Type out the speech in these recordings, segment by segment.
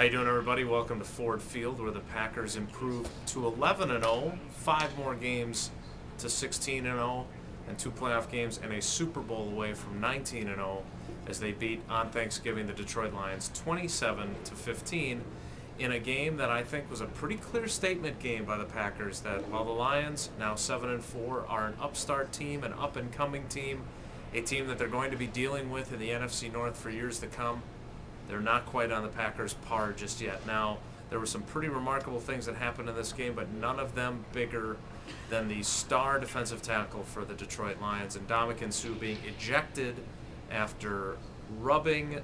How you doing, everybody? Welcome to Ford Field, where the Packers improved to 11-0, 5 more games to 16-0, and 2 playoff games and a Super Bowl away from 19-0 as they beat on Thanksgiving the Detroit Lions 27-15 in a game that I think was a pretty clear statement game by the Packers that while the Lions, now 7-4, are an upstart team, an up-and-coming team, a team that they're going to be dealing with in the NFC North for years to come, they're not quite on the Packers' par just yet. Now, there were some pretty remarkable things that happened in this game, but none of them bigger than the star defensive tackle for the Detroit Lions, and Ndamukong Suh being ejected after rubbing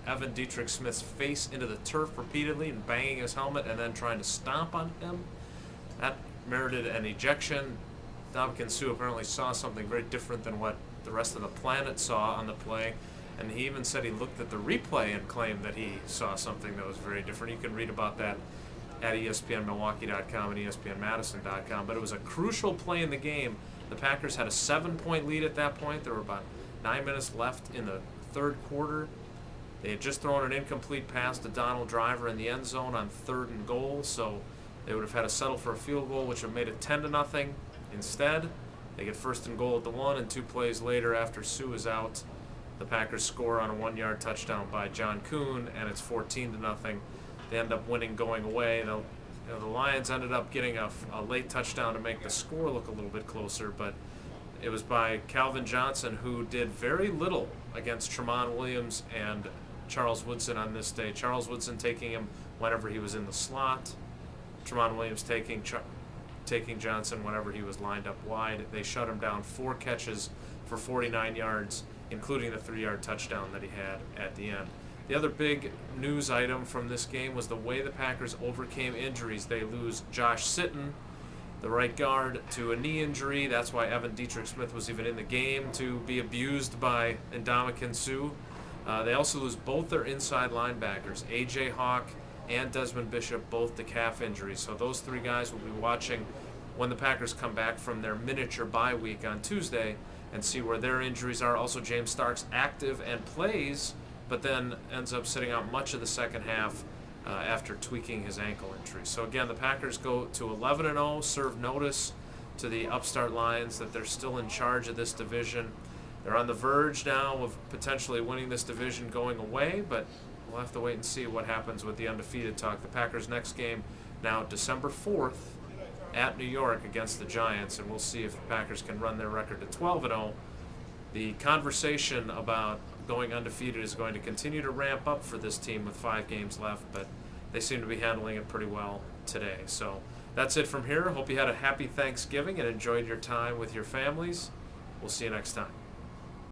Evan Dietrich Smith's face into the turf repeatedly and banging his helmet and then trying to stomp on him. That merited an ejection. Ndamukong Suh apparently saw something very different than what the rest of the planet saw on the play. And he even said he looked at the replay and claimed that he saw something that was very different. You can read about that at ESPNMilwaukee.com and ESPNMadison.com. But it was a crucial play in the game. The Packers had a 7-point lead at that point. There were about 9 minutes left in the third quarter. They had just thrown an incomplete pass to Donald Driver in the end zone on 3rd and goal, so they would have had to settle for a field goal, which would have made it 10-0. Instead, they get 1st and goal at the 1, and 2 plays later after Suh is out, the Packers score on a 1-yard touchdown by John Kuhn, and it's 14-0. They end up winning going away. The Lions ended up getting a late touchdown to make the score look a little bit closer, but it was by Calvin Johnson, who did very little against Tramon Williams and Charles Woodson on this day. Charles Woodson taking him whenever he was in the slot. Tramon Williams taking Johnson whenever he was lined up wide. They shut him down 4 catches for 49 yards, including the 3-yard touchdown that he had at the end. The other big news item from this game was the way the Packers overcame injuries. They lose Josh Sitton, the right guard, to a knee injury. That's why Evan Dietrich Smith was even in the game, to be abused by Ndamukong Suh. They also lose both their inside linebackers, A.J. Hawk and Desmond Bishop, both to calf injuries. So those 3 guys will be watching when the Packers come back from their miniature bye week on Tuesday and see where their injuries are. Also, James Starks active and plays, but then ends up sitting out much of the second half after tweaking his ankle injury. So again, the Packers go to 11-0, serve notice to the upstart Lions that they're still in charge of this division. They're on the verge now of potentially winning this division going away, but we'll have to wait and see what happens with the undefeated talk. The Packers' next game now December 4th at New York against the Giants, and we'll see if the Packers can run their record to 12-0. The conversation about going undefeated is going to continue to ramp up for this team with 5 games left, but they seem to be handling it pretty well today. So that's it from here. Hope you had a happy Thanksgiving and enjoyed your time with your families. We'll see you next time.